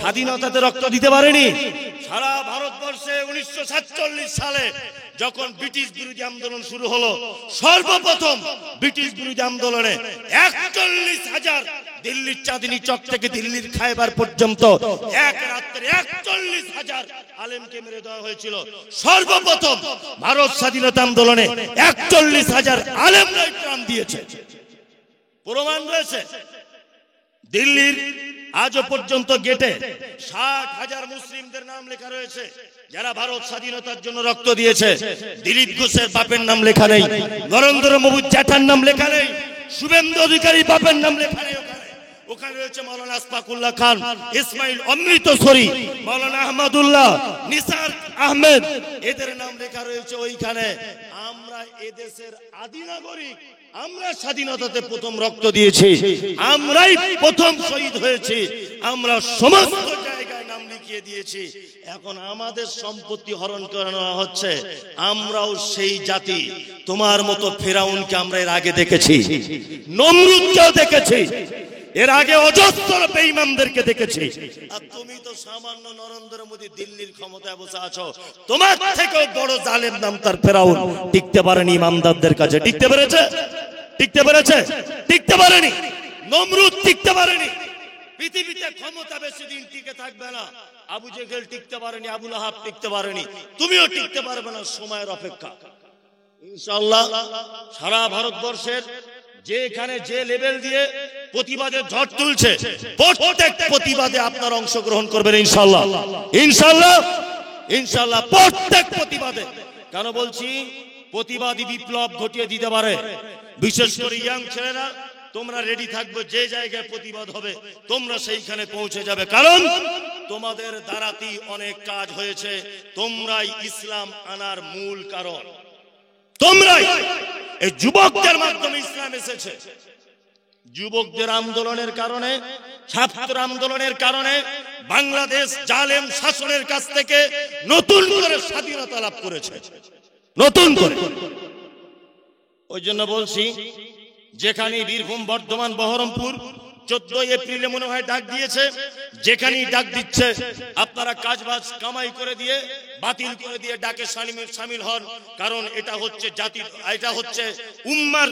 স্বাধীনতাতে রক্ত দিতে পারেনি? সারা ভারতবর্ষে 1947 সালে যখন ব্রিটিশ বিরোধী আন্দোলন শুরু হলো, সর্বপ্রথম ব্রিটিশ বিরোধী আন্দোলনে 41,000 দিল্লির চাঁদনী চক থেকে দিল্লির খায়বার পর্যন্ত এক রাত্রে 41,000 আলেমকে মেরে দেওয়া হয়েছিল। সর্বপ্রথম ভারত স্বাধীনতা আন্দোলনে 41,000 আলেমরা প্রাণ দিয়েছে, প্রমাণ রয়েছে। দিল্লির আজও পর্যন্ত গেটে 60,000 মুসলিমদের নাম লেখা রয়েছে যারা ভারত স্বাধীনতার জন্য রক্ত দিয়েছে। দিলীপ ঘোষের বাপের নাম লেখা নেই, নরেন্দ্র মোদী জ্যাঠার নাম লেখা নেই, শুভেন্দু অধিকারী বাপের নাম লেখা নেই। ওখানে রয়েছে মাওলানা আশফাকুল্লাহ খান, ইসমাইল অমৃতসরী, মাওলানা আহমদুল্লাহ, নিসার আহমেদ, এদের নাম লেখা রয়েছে ওইখানে। আমরা এদেশের আদি নাগরিক, আমরা স্বাধীনতাতে প্রথম রক্ত দিয়েছি, আমরাই প্রথম শহীদ হয়েছি, আমরা সমস্ত জায়গায় নাম লিখিয়ে দিয়েছি। এখন আমাদের সম্পত্তি হরণ করানো হচ্ছে। আমরাও সেই জাতি। তোমার মতো ফেরাউনকে আমরা এর আগে দেখেছি, নমরুদকেও দেখেছি, এর আগে অজস্র বেঈমানদেরকে দেখেছি। আর তুমি তো সামান্য নরেন্দ্র মোদী দিল্লির ক্ষমতায় বসে আছো। তোমার থেকেও বড় জালেম নাম তার ফেরাউন টিকতে পারেনি ইমামদারদের কাছে। টিকতে পেরেছে? টিকতে পেরেছে? টিকতে পারেনি। নমরুদ টিকতে পারেনি। পৃথিবীতে ক্ষমতা বেশি দিন টিকে থাকবে না। আবু জেহেল টিকতে পারেনি, আবু লাহাব টিকতে পারেনি, তুমিও টিকতে পারবে না। সময়ের অপেক্ষা ইনশাআল্লাহ। সারা ভারতবর্ষের যেখানে যে লেভেল দিয়ে প্রতিবাদের ঝড় তুলছে, প্রত্যেক প্রতিবাদে আপনারা অংশগ্রহণ করবেন ইনশাআল্লাহ। ইনশাআল্লাহ, ইনশাআল্লাহ প্রত্যেক প্রতিবাদে। কেন বলছি? প্রতিবাদী বিপ্লব ঘটিয়ে দিতে পারে। বিশেষ করে ইয়াং ছেলেরা, তোমরা রেডি থাকবে, যে জায়গায় প্রতিবাদ হবে তোমরা সেইখানে পৌঁছে যাবে। কারণ তোমাদের দ্বারাতেই অনেক কাজ হয়েছে। তোমরাই ইসলাম আনার মূল কারণ। তোমরাই, এই যুবকদের মাধ্যমে ইসলাম এসেছে। যুবকদের আন্দোলনের কারণে, ছাত্র আন্দোলনের কারণে বাংলাদেশ জালেম শাসনের কাছ থেকে নতুন করে স্বাধীনতা লাভ করেছে, নতুন করে। ওই জন্য বলছি, যেখানে বীরভূম, বর্ধমান, বহরমপুর 14 এপ্রিলে মনে হয় ডাক দিয়েছে, যেখানেই ডাক দিচ্ছে আপনারা কাজবাজ কামাই করে দিয়ে, বাতিল করে দিয়ে ডাকে শামিল হন। কারণ এটা হচ্ছে জাতি, এটা হচ্ছে উম্মার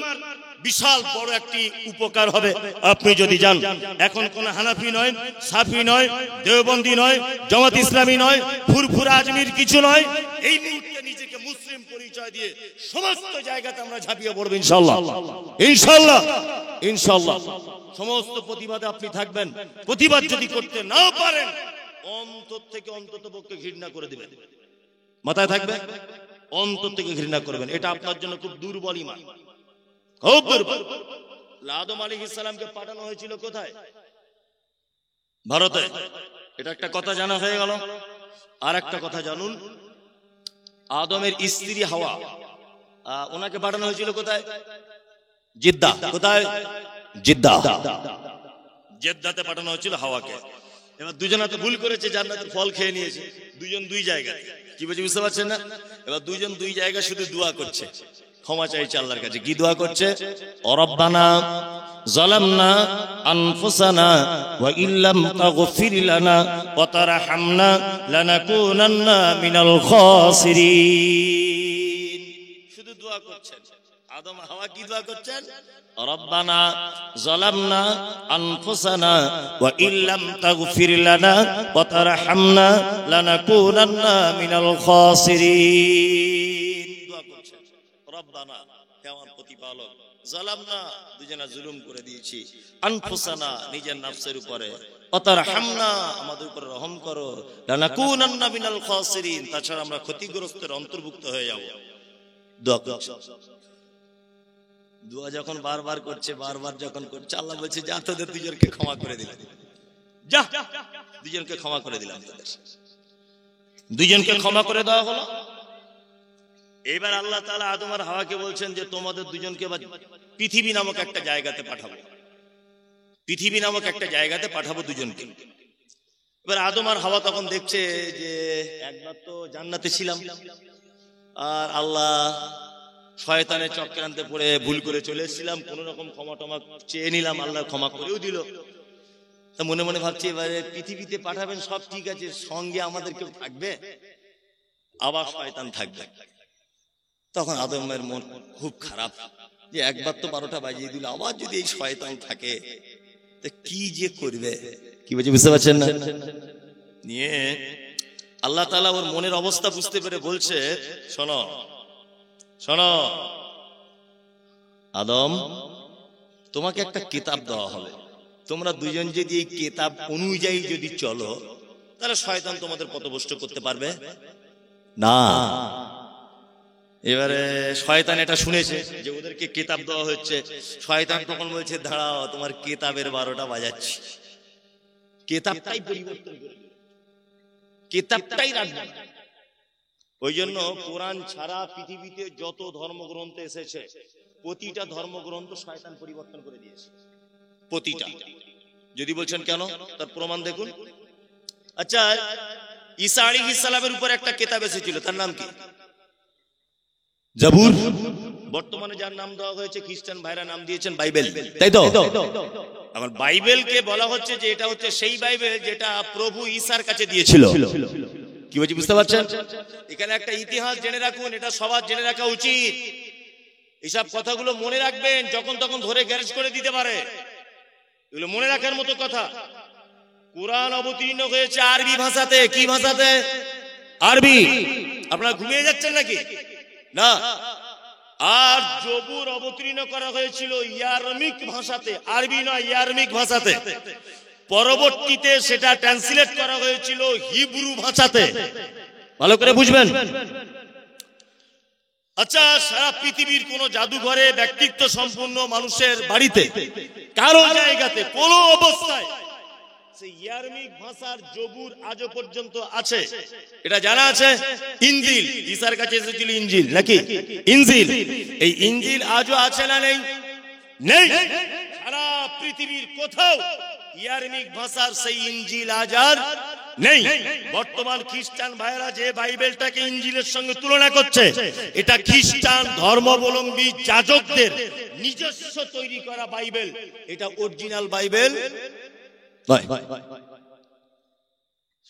বিশাল বড় একটি উপকার হবে আপনি যদি যান। এখন কোন হানাফি নয়, সাফি নয়, দেওবন্দি নয়, জামাত ইসলামী নয়, ফুরফুরা আজমির কিছু নয়। এই মুহূর্তে নিজেকে মুসলিম পরিচয় দিয়ে সমস্ত জায়গাতে আমরা ঝাঁপিয়ে পড়ব ইনশাআল্লাহ। ইনশাআল্লাহ, ইনশাআল্লাহ সমস্ত প্রতিবাদে আপনি থাকবেন। প্রতিবাদ যদি করতে নাও পারেন, অন্তর থেকে অন্তত পক্ষে ঘৃণা করে দিবেন। মাথায় থাকবে, অন্তর থেকে ঘৃণা করবেন। এটা আপনার জন্য খুব দুর্বল ঈমান, খুব দুর্বল। আদম আলাইহিস সালামকে পাঠানো হয়েছিল কোথায়? ভারতে। এটা একটা কথা জানা হয়ে গেল। আর একটা কথা জানুন, আদমের স্ত্রী হাওয়া, ওনাকে পাঠানো হয়েছিল কোথায়? জিদ্দা। কোথায়? জিদ্দা। জেদ্দাতে পাঠানো হয়েছিল হাওয়াকে। এবার দুজনে তো ভুল করেছে, জান্নাতের ফল খেয়ে নিয়েছে। দুজন দুই জায়গায়, কি বলছে বুঝতে পারছেন না? এবার দুজন দুই জায়গায় শুধু দোয়া করছে, ক্ষমা চাইছে আল্লাহর কাছে। কি দোয়া করছে? রব্বানা যালামনা আনফুসানা ওয়া ইল্লাম তাগফির লানা ওয়া তারহামনা লানাকুনান্না মিনাল খাসিরিন। শুধু দোয়া করছেন। আদম হাওয়া কি দোয়া করছেন? রব্বানা যালামনা আনফুসানা ওয়া ইল্লাম তাগফির লানা ওয়া তারহামনা লানাকুনান্না মিনাল খাসিরিন। দোয়া করছেন, রব্বানা হে আমার প্রতিপালক, যালামনা দুজনা জুলুম করে দিয়েছি, আনফুসানা নিজের নফসের উপরে, ওয়া তারহামনা আমাদের উপর রহম করো, লানাকুনান্না মিনাল খাসিরিন তাছাড়া আমরা ক্ষতিগ্রস্তের অন্তর্ভুক্ত হয়ে যাব। দোয়া করছেন। দোয়া যখন বারবার করছে, বারবার যখন করছে, আল্লাহ বলছে যা তোদের দুজনকে ক্ষমা করে দিলাম, যা দুজনকে ক্ষমা করে দিলাম, তোদের দুজনকে ক্ষমা করে দেওয়া হলো। এবার আল্লাহ তাআলা আদম আর হাওয়াকে বলছেন যে তোমাদের দুজনকে পৃথিবী নামক একটা জায়গাতে পাঠাবো, পৃথিবী নামক একটা জায়গাতে পাঠাবো দুজনকে। এবার আদম আর হাওয়া তখন দেখছে যে একবার তো জান্নাতে ছিলাম, আর আল্লাহ শয়তানের চক্রান্তে পড়ে ভুল করে চলে এসেছিলাম, কোন রকম ক্ষমা টমা চেয়ে নিলাম, আল্লাহ ক্ষমা করেও দিল। তা মনে মনে ভাবছে এবারে পৃথিবীতে পাঠাবেন, সব ঠিক আছে, সঙ্গে আমাদের কেউ থাকবে? আবার শয়তান থাকবে। তখন আদমের মন খুব খারাপ, যে একবার তো 12টা বাজিয়ে দিল, আবার যদি এই শয়তান থাকে তা কি যে করবে। কি বলছে বুঝতে পারছেন না? নিয়ে আল্লাহ তাআলা ওর মনের অবস্থা বুঝতে পেরে বলছে, শোনো শোনো আদম, তোমাকে একটা কিতাব দেওয়া হবে, তোমরা দুজন যদি এই কিতাব অনুযায়ী যদি চলো, তাহলে শয়তান তোমাদের পথভ্রষ্ট করতে পারবে না। এবারে শয়তান এটা শুনেছে যে ওদেরকে কিতাব দেওয়া হচ্ছে। শয়তান তখন বলছে, দাঁড়াও, তোমার কিতাবের 12টা বাজাচ্ছি। কিতাবটাই পরিবর্তন করে, কিতাবটাই রাখবে। ওই জন্য কোরআন ছাড়া পৃথিবীতে যত ধর্মগ্রন্থ এসেছে, প্রতিটা ধর্মগ্রন্থ শয়তান পরিবর্তন করে দিয়েছে, প্রতিটা। যদি বলছেন কেন, তার প্রমাণ দেখুন। আচ্ছা, ঈসা আলাইহিস সালামের উপর একটা কিতাব এসেছিল, তার নাম কি? জাবুর। বর্তমানে যার নাম দেওয়া হয়েছে, খ্রিস্টান ভাইরা নাম দিয়েছেন বাইবেল, তাই তো? আমার বাইবেলকে বলা হচ্ছে যে এটা হচ্ছে সেই বাইবেল যেটা প্রভু ঈসার কাছে দিয়েছিল। কি বলছি বুঝতে পারছেন? এখানে একটা ইতিহাস জেনে রাখুন, এটা সবার জেনে রাখা উচিত। এইসব কথাগুলো মনে রাখবেন, যখন তখন ধরে গ্যারেজ করে দিতে পারে, এগুলো মনে রাখার মতো কথা। কোরআন অবতীর্ণ হয়েছে আরবি ভাষাতে। কি ভাষাতে? আরবি। আপনারা ঘুমিয়ে যাচ্ছেন নাকি? না। আর জবুর অবতীর্ণ করা হয়েছিল ইয়ারমিক ভাষাতে, আরবি নয়, ইয়ারমিক ভাষাতে। পরবর্তীতে সেটা ট্রান্সলেট করা হয়েছিল হিব্রু ভাষাতে। ভালো করে বুঝবেন। আচ্ছা, সারা পৃথিবীর কোন জাদুঘরে, ব্যক্তিত্ব সম্পন্ন মানুষের বাড়িতে, কারো জায়গাতে, কোন অবস্থায় সেই ইয়ারমিক ভাষার জবুর আজও পর্যন্ত আছে, এটা জানা আছে। ইনজিল, ঈসার কাছে এসেছিল ইনজিল, নাকি ইনজিল? এই ইনজিল আজও আছে না নেই? নেই। সারা পৃথিবীর কোথাও ইয়ারমিক ভাষার সেই ইনজিল আজ আর নেই। বর্তমান খ্রিস্টান ভাইরা যে বাইবেলটাকে ইনজিলের সঙ্গে তুলনা করছে, এটা খ্রিস্টান ধর্মাবলম্বী যাজকদের নিজস্ব তৈরি করা বাইবেল, এটা অরিজিনাল বাইবেল নয়।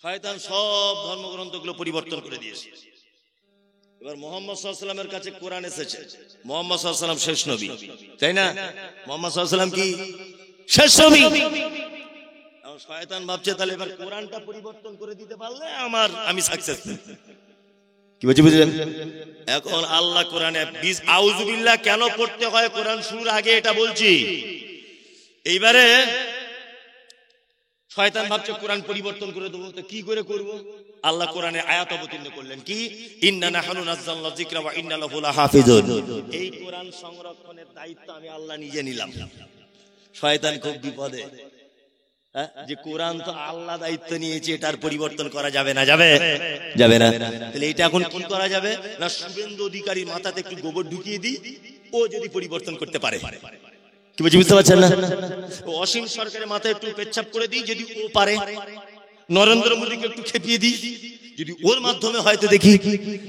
শয়তান সব ধর্মগ্রন্থগুলো পরিবর্তন করে দিয়েছে। এবার মুহাম্মদ সাল্লাল্লাহু আলাইহি ওয়াসাল্লামের কাছে কোরআন এসেছে। মুহাম্মদ সাল্লাল্লাহু আলাইহি ওয়াসাল্লাম শেষ নবী, তাই না? মুহাম্মদ সাল্লাল্লাহু আলাইহি ওয়াসাল্লাম কি শেষ নবী? শয়তান ভাবছে তাহলে এবার কোরআনটা পরিবর্তন করে দিতে পারলে আমি সাকসেস। কি বলছি বুঝলেন? এখন আল্লাহ কোরআনে আউযুবিল্লাহ কেন পড়তে হয় কোরআন শুরুর আগে, এটা বলছি। এইবারে শয়তান ভাবছে কোরআন পরিবর্তন করে দেবো, তো কি করে করব? আল্লাহ কোরআনে আয়াত অবতীর্ণ করলেন, কি? ইন্না নাহনু নাযালনা যিকরা ওয়া ইন্না লাহু লাহাফিজুন। এই কোরআন সংরক্ষণের দায়িত্ব আমি আল্লাহ নিজে নিলাম। শয়তান খুব বিপদে, যে কোরআন তো আল্লাহ দায়িত্ব নিয়েছে, এটার পরিবর্তন করা যাবে না, যাবে যাবে না। তাহলে এটা এখন কি করা যাবে না? শুভেন্দু অধিকারীর মাথাতে একটু গোবর ঢুকিয়ে দিই, ও যদি পরিবর্তন করতে পারে। কি বলছি বুঝতে পারছেন না? অসীম সরকারের মাথায় একটু পেচ্ছাপ করে দিই, যদি ও পারে। নরেন্দ্র মোদীকে একটু খেপিয়ে দিই, যদি ওর মাধ্যমে হয়তো দেখি।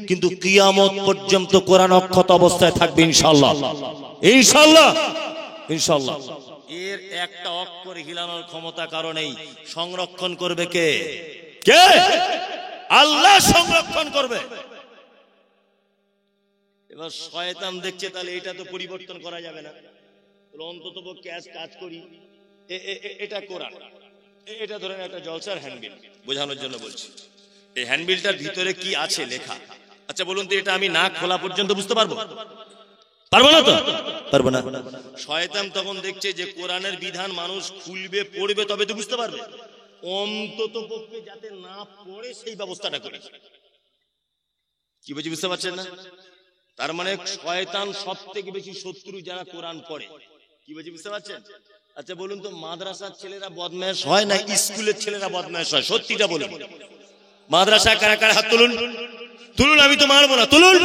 কিন্তু কিয়ামত পর্যন্ত কোরআন অক্ষত অবস্থায় থাকবে ইনশাআল্লাহ, ইনশাআল্লাহ, ইনশাআল্লাহ। এর একটা অক্ষর হিলানোর ক্ষমতা কারো নেই। সংরক্ষণ করবে কে? কে? আল্লাহ সংরক্ষণ করবে। এবার শয়তান দেখছে তাহলে এটা তো পরিবর্তন করা যাবে না, অন্তত কাজ করি। এটা কোরআন, এটা ধরেন একটা জলসার হ্যান্ডবিল, বোঝানোর জন্য বলছি। এই হ্যান্ডবিলটার ভিতরে কি আছে লেখা, আচ্ছা বলুন তো, এটা আমি না খোলা পর্যন্ত বুঝতে পারবো? পারবো না তো, পারবো না। শয়তান তখন দেখছে যে কোরআনের বিধান মানুষ খুলবে, পড়বে, তবে তো বুঝতে পারবে। অন্তত পক্ষে যাতে না পড়ে সেই ব্যবস্থাটা করে। কি বলছি বুঝতে পারছেন না? তার মানে শয়তান সব থেকে বেশি শত্রু যারা কোরআন পড়ে। কি বলছি বুঝতে পারছেন? আচ্ছা বলুন তো, মাদ্রাসার ছেলেরা বদমাশ হয় না স্কুলের ছেলেরা বদমাশ হয়? সত্যিটা বলুন। মাদ্রাসা কারা কারা হাত তুলুন, তুলুন, আমি তো মারবো না, তুলুন।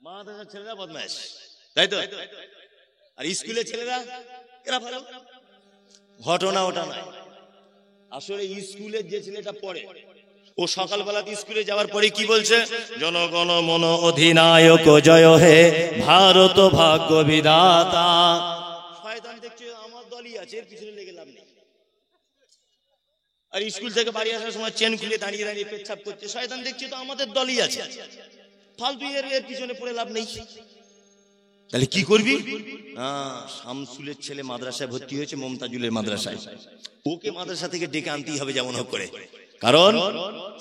মাদ্রাসার ছেলেরা বদমাশ, তাই তো? আর স্কুলের ছেলেরা এরা ভালো। ঘটনা ওটা নয়। আসলে স্কুলের যে ছেলেটা পড়ে, ও সকালবেলা স্কুলে যাওয়ার পরে কি বলছে? জনগণ মন অধিনায়ক জয় হে ভারত ভাগ্য বিধাতা। শয়তান দেখছে আমার দলই আছে, এর পিছনে লেগে লাভ নেই। আর স্কুল থেকে বাড়ি আসার সময় চেন খুলে দাঁড়িয়ে দাঁড়িয়ে পেচ্ছাপ করছে, শয়তান দেখছে তো আমাদের দলই আছে, ফালতু এর পিছনে পড়ে লাভ নেই। তাহলে কি করবি? শামসুলের ছেলে মাদ্রাসায় ভর্তি হয়েছে, মমতাজুলের মাদ্রাসায়, ওকে মাদ্রাসা থেকে ডেকে আনতেই হবে যেমন হোক করে। কারণ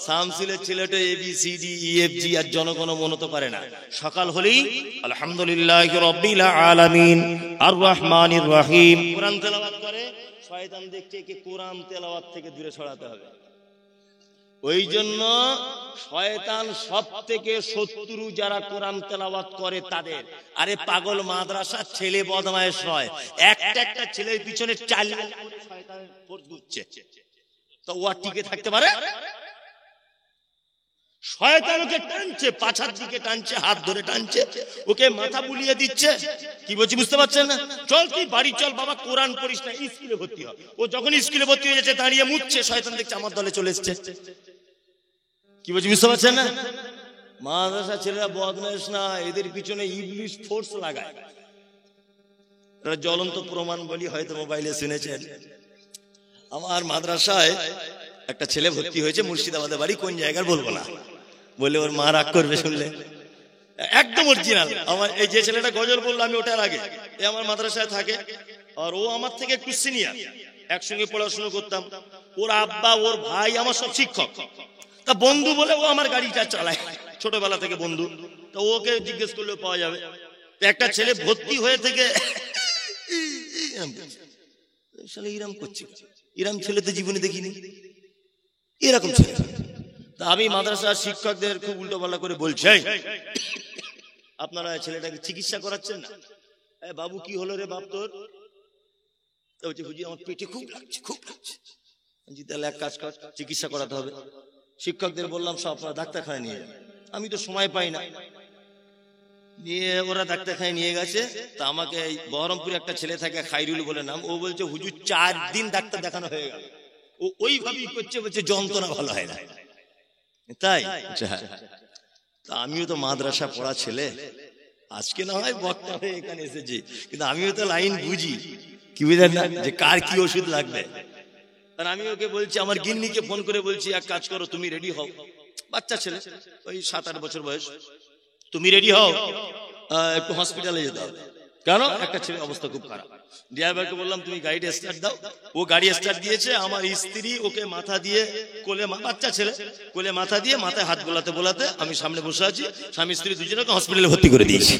শামসুলের ছেলেটা ABCD EFG আর জনগণ মনে তো পারে না। সকাল হলেই আলহামদুলিল্লাহি রাব্বিল আলামিন আর রহমানির রহিম কোরআন তেলাওয়াত করে। শয়তান দেখছে একে কোরআন তেলাওয়াত থেকে দূরে সরাতে হবে। ওই জন্য শয়তান সব থেকে শত্রু যারা কোরআন তেলাওয়াত করে তাদের। আরে পাগল, মাদ্রাসার ছেলে বদমায়েশ নয়, একটা ছেলের পিছনে চালিয়ে শয়তানের ফোর্স ঘুরছে, তো ও টিকে থাকতে পারে? শয়তান ওকে টানছে, পাছার দিকে টানছে, হাত ধরে টানছে, ওকে মাথা বুলিয়ে দিচ্ছে। কি বলছি বুঝতে পারছেন না? চল তুই বাড়ি চল বাবা, কোরআন পড়িস না, স্কুলে ভর্তি হ। ও যখন স্কুলে ভর্তি হয়ে যাচ্ছে দাঁড়িয়ে মুতছে, শয়তান দেখছে আমার দলে চলে এসছে। কি বলছি বুঝতে পারছেন না? মাদ্রাসা ছেলেরা বদমাইশ না, এদের পিছনে ইবলিশ ফোর্স লাগায়। জ্বলন্ত প্রমাণ বলি, হয়তো মোবাইলে শুনেছেন। আমার মাদ্রাসায় একটা ছেলে ভর্তি হয়েছে, মুর্শিদাবাদের বাড়ি, কোন জায়গার বলবো না, বলে ওর মা রাগ করবে শুনলে। একদম অরিজিনাল। আমার এই যে ছেলেটা গজল বললো আমি ওটার আগে, এ আমার মাদ্রাসায় থাকে, আর ও আমার থেকে একটু সিনিয়র, একসঙ্গে পড়াশোনা করতাম। ওর আব্বা ওর ভাই আমার সব শিক্ষক, তা বন্ধু বলে ও আমার গাড়িটা চালায়, ছোটবেলা থেকে বন্ধু। তো ওকে জিজ্ঞেস করলেও পাওয়া যাবে। একটা ছেলে ভর্তি হয়ে থেকে ইরাম করছে, ইরাম ছেলে তো জীবনে দেখিনি, এরকম ছেলে। তা আমি মাদ্রাসার শিক্ষকদের খুব উল্টো পাল্টা করে বলছি, আপনারা ছেলেটাকে চিকিৎসা করাচ্ছেন না? বাবু কি হলো রে বাপ তোর? বলছে হুজুর আমার পেটে খুব লাগছে, খুব লাগছে। তাহলে এক কাজ কর, চিকিৎসা করাতে হবে। শিক্ষকদের বললাম সব আপনারা ডাক্তারখানায় নিয়ে যান। আমি তো সময় পাই না, নিয়ে ওরা ডাক্তারখানায় নিয়ে গেছে। তা আমাকে বহরমপুরে একটা ছেলে থাকে, খাইরুল বলে নাম, ও বলছে হুজুর 4 দিন ডাক্তার দেখানো হয়ে গেল। ও ওইভাবেই করছে, বলছে যন্ত্রণা ভালো হয় না। তাই তা আমিও তো মাদ্রাসা পড়া ছেলে, আজকে না হয় বক্তা হয়ে এখানে এসেছি, কিন্তু আমিও তো লাইন বুঝি। কি বুঝলেন না, যে কার কি ওষুধ লাগবে। আর আমি ওকে বলছি, আমার গিন্নিকে ফোন করে বলছি এক কাজ করো, তুমি রেডি হও, বাচ্চা ছেলে ওই 7-8 বছর বয়স, তুমি রেডি হও, একটু হসপিটালে যেতে হবে। কেন? একটা ছেলের অবস্থা খুব খারাপ। ড্রাইভারকে বললাম তুমি গাড়িটা স্টার্ট দাও। ও গাড়ি স্টার্ট দিয়েছে, আমার স্ত্রী ওকে মাথা দিয়ে কোলে, বাচ্চা ছেলে কোলে মাথা দিয়ে মাথায় হাত বোলাতে বোলাতে আমি সামনে বসে আছি, স্বামী স্ত্রী দুজনকে হসপিটালে ভর্তি করে দিয়েছি।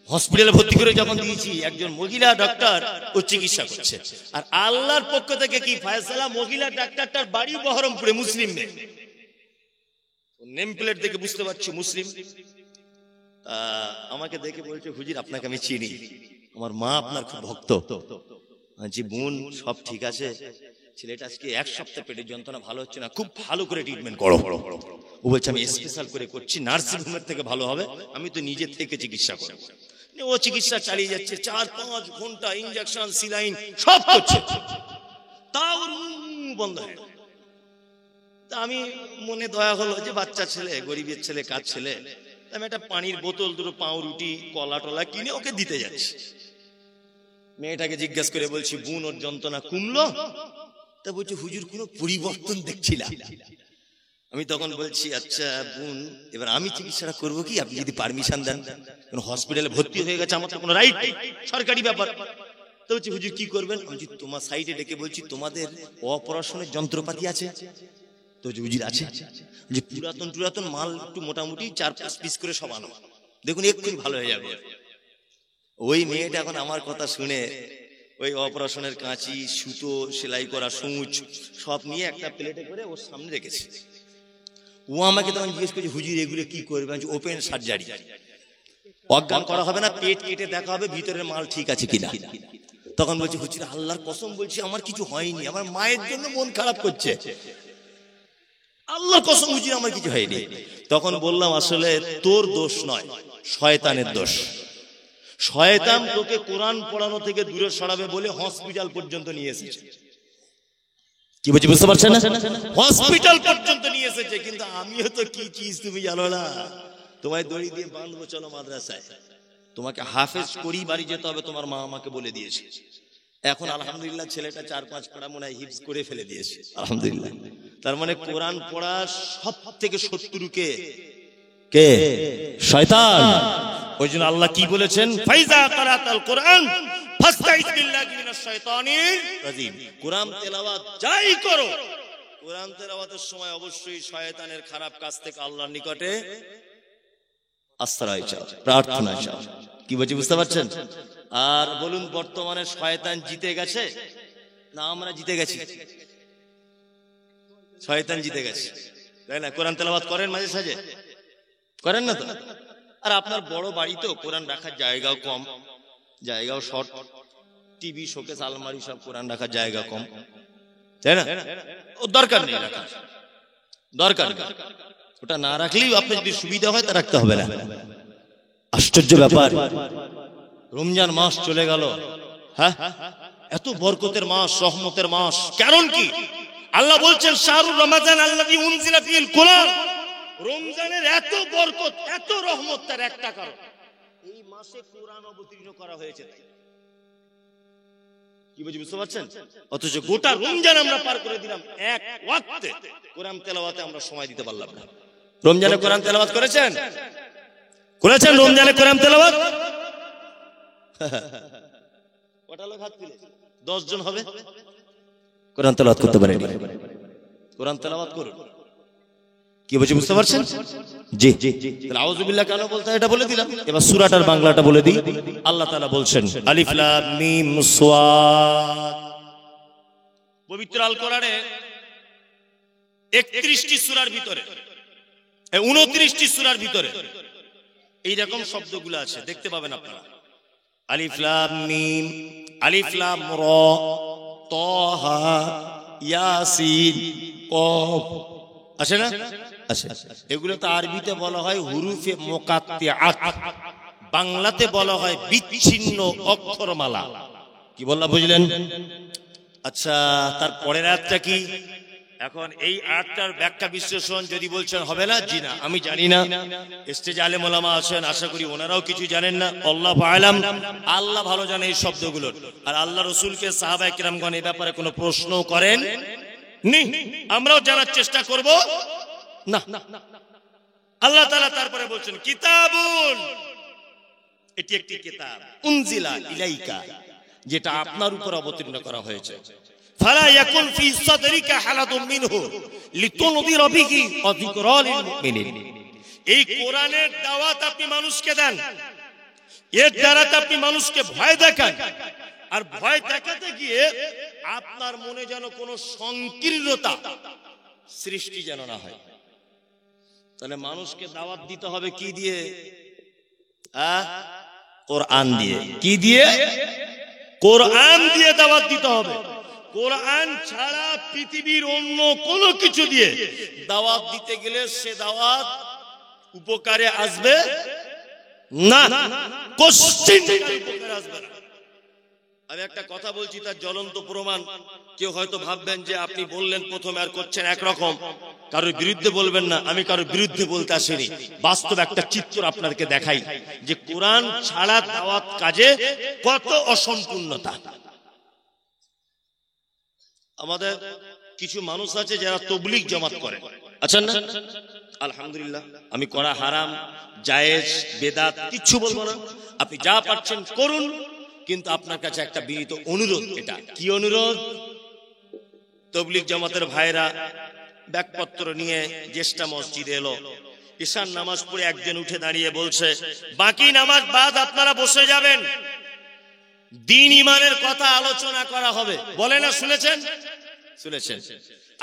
হসপিটালে ভর্তি করে যখন দিয়েছি, একজন মহিলা ডাক্তার ও চিকিৎসা করছে। আর আল্লাহর পক্ষ থেকে কি ফয়সালা, মহিলা ডাক্তারটার বাড়ি বহরমপুরে, মুসলিম মেয়ে, নেম প্লেট দেখে বুঝতে পারছি মুসলিম। আমাকে দেখে বলছে হুজুর আপনাকে আমি চিনি, আমার মা আপনার খুব ভক্ত। জি বোন সব ঠিক আছে, ছেলেটা আজকে 1 সপ্তাহ পেটের যন্ত্রণা ভালো হচ্ছে না, খুব ভালো করে ট্রিটমেন্ট করো। ও বলছে আমি স্পেশাল করে করছি, নার্সিং হোমের থেকে ভালো হবে, আমি তো নিজে থেকে চিকিৎসা করব। ও চিকিৎসা চালিয়ে যাচ্ছে, 4-5 ঘন্টা ইনজেকশন সিলাইন সব করছে, তাও বন্ধ হয়। তা আমি মনে দয়া হলো যে বাচ্চা ছেলে, গরিবের ছেলে, কাজ ছেলে, আমি একটা পানির বোতল, 2 পাউরুটি, কলা টলা কিনে ওকে দিতে যাচ্ছি। মেয়েটাকে জিজ্ঞাসা করে বলছি বোন ওর যন্ত্রণা কমলো? তা বলছে হুজুর কোনো পরিবর্তন দেখছি না। আমি তখন বলছি আচ্ছা বোন, এবার আমি চিকিৎসাটা করবো কি, আপনি যদি পারমিশন দেন, কোন হসপিটালে ভর্তি হয়ে গেছে, আমার তো কোনো রাইট নেই, সরকারি ব্যাপার। তো বলছি হুজুর কি করবেন? বলছি তোমার সাইডে ডেকে বলছি তোমাদের অপারেশনের যন্ত্রপাতি আছে? তো হুজুর আছে। যে পুরাতন মাল একটু মোটামুটি 4-5 পিস করে সব আনো, দেখুন এক্ষুনি ভালো হয়ে যাবে। ওই মেয়েটা এখন আমার কথা শুনে ওই অপারেশনের কাঁচি, সুতো, সেলাই করা সূচ সব নিয়ে একটা প্লেটে করে ওর সামনে রেখেছে। ও আমাকে তখন জিজ্ঞেস করছে হুজুর এগুলো কি করবেন? ওপেন সার্জারি, অজ্ঞান করা হবে না, পেট কেটে দেখা হবে ভিতরের মাল ঠিক আছে কিনা। তখন বলছি হুজুর আল্লাহর কসম বলছি আমার কিছু হয়নি, আমার মায়ের জন্য মন খারাপ করছে, আল্লাহর কসম হুজুর আমার কিছু হয়নি। তখন বললাম আসলে তোর দোষ নয়, শয়তানের দোষ। শয়তান তোকে কোরআন পড়ানো থেকে দূরে সরাবে বলে হসপিটাল পর্যন্ত নিয়ে এসেছে। কি বলছি বুঝতে পারছেন না? হসপিটাল পর্যন্ত নিয়ে এসেছে। কিন্তু আমিও তো কি চিজ তুমি জানো না, তোমায় দড়ি দিয়ে বাঁধবো চলো মাদ্রাসায়, তোমাকে হাফেজ করি বাড়ি যেতে হবে, তোমার মা আমাকে বলে দিয়েছে। এখন আলহামদুলিল্লাহ ছেলেটা 4-5 পারা মনে হয় হিফজ করে ফেলে দিয়েছে আলহামদুলিল্লাহ। তার মানে কোরআন পড়া সব থেকে শত্রু কে? কে? শয়তান। ওই জন্য আল্লাহ কি বলেছেন? ফাইজা কারাতাল কোরআন ফাস্তাইজ বিল্লাহি মিনাশ শাইতানির রাজিম। কোরআন তেলাওয়াত যাই করো, কোরআন তেলাওয়াতের সময় অবশ্যই শয়তানের খারাপ কাজ থেকে আল্লাহর নিকটে আশ্রয় চাও, প্রার্থনা চাও। কি বলছি বুঝতে পারছেন? আর বলুন, বর্তমানে শয়তান জিতে গেছে না আমরা জিতে গেছি? শয়তান জিতে গেছে, তাই না? কোরআন তেলাওয়াত করেন মাঝে সাঝে? করেন না তো? আর আপনার বড় বাড়ি তো, কোরআন রাখার জায়গাও কম, জায়গাও শর্ট, টিভি শোকেস আলমারি সব, কোরআন রাখার জায়গা কম, তাই না? ও দরকার নেই রাখা, দরকার নেই। ওটা না রাখলেই আপনার যদি সুবিধা হয় তা রাখতে হবে না। আশ্চর্য ব্যাপার, রমজান মাস চলে গেল, হ্যাঁ, এত বরকতের মাস, রহমতের মাস, কারণ কি? আল্লাহ বলছেন শাহরুর রমাজান আল্লাযী উনজিলা ফীহিল কোরআন। রমজানের এত বরকত, এত রহমত, তার একটা কারণ, এই মাসে কোরআন অবতীর্ণ করা হয়েছে। কি বুঝি বুঝতে পারছেন? অথচ গোটা রমজান আমরা পার করে দিলাম, এক ওয়াক্তে কোরআন তেলাওয়াতে আমরা সময় দিতে পারলাম না। রমজানে কোরআন তেলাওয়াত করেছেন? করেছেন রমজানে কোরআন তেলাওয়াত? কটা লোক হাত তুলে? 10 জন হবে কোরআন তেলাওয়াত করতে পারেনি। কোরআন তেলাওয়াত করুন। কি বলছি বুঝতে পারছেন? জি। তাহলে আউযুবিল্লাহ কেন বলতে হয় এটা বলে দিলাম। এবার সূরাটার বাংলাটা বলে দিই। আল্লাহ তাআলা বলছেন আলিফ লাম মিম সাদ। পবিত্র আল কোরআনে 31টি সূরার ভিতরে, 29টি সূরার ভিতরে এই রকম শব্দগুলো আছে, দেখতে পাবেন আপনারা। আলিফ লাম মিম, আলিফ লাম র, তাহা, ইয়াসিন, কফ, আছে না? আছে। এগুলো তো আরবিতে বলা হয় হুরুফে মুকাত্তিআত, বাংলাতে বলা হয় বিচ্ছিন্ন অক্ষরমালা। কি বললা বুঝলেন? আচ্ছা, তার পরের আয়াতটা কি? এখন এই আয়াতটার ব্যাখ্যা বিশ্লেষণ যদি বলছেন হবে না, জি না, আমি জানি না। স্টেজে আলেম ওলামা আছেন, আশা করি ওনারাও কিছু জানেন না। আল্লাহু আ'লাম, আল্লাহ ভালো জানে এই শব্দগুলোর। আর আল্লাহ রাসূলকে সাহাবায়ে কিরামগণ এই ব্যাপারে কোনো প্রশ্ন করেন নি, আমরাও জানার চেষ্টা করব না। আল্লাহ তাআলা তারপরে বলছেন কিতাবুন, এটি একটি কিতাব, উনজিলা ইলাইকা, যেটা আপনার উপর অবতীর্ণ করা হয়েছে। ফালা ইয়াকুন ফি সাদরিকা হালাতুম মিনহু লিতুনদিরা বিহি ওয়া যিকরা লিল মুমিনিন। এই কোরআনের দাওয়াত আপনি মানুষকে দেন, এর দ্বারা আপনি মানুষকে ভয় দেখান, আর ভয় দেখাতে গিয়ে আপনার মনে যেন কোনো সংকীর্ণতা সৃষ্টি যেন না হয়। তাহলে মানুষকে দাওয়াত দিতে হবে কি দিয়ে? কোরআন দিয়ে। কি দিয়ে? কোরআন দিয়ে দাওয়াত দিতে হবে। কোরআন ছাড়া পৃথিবীর অন্য কোনো কিছু দিয়ে দাওয়াত দিতে গেলে সে দাওয়াত উপকারে আসবে না, উপকারে আসবে না। আমি একটা কথা বলছি, তার জ্বলন্ত প্রমাণ। কেউ হয়তো ভাববেন যে আপনি বললেন প্রথমে আর করছেন একরকম, কারোর বিরুদ্ধে বলবেন না। আমি কারোর বিরুদ্ধে বলতে আসিনি, বাস্তব একটা চিত্র আপনাদেরকে দেখাই যে কোরআন ছাড়া দাওয়াত কাজে কত অসম্পূর্ণতা। আমাদের কিছু মানুষ আছে যারা তবলিগ জামাত করে, আছেন না? আলহামদুলিল্লাহ, আমি করা হারাম, জায়েজ, বেদাত কিচ্ছু বলবো না। আপনি যা পারছেন করুন, কিন্তু আপনার কাছে একটা বিনীত অনুরোধ। এটা কি অনুরোধ? তবলিগ জামাতের ভাইরা ব্যাগপত্র নিয়ে জ্যেষ্ঠা মসজিদে এলো, ঈশার নামাজ পড়ে একজন উঠে দাঁড়িয়ে বলছে বাকি নামাজ বাদ আপনারা বসে যাবেন, দ্বীন ঈমানের কথা আলোচনা করা হবে। বলে না, শুনেছেন? শুনেছেন।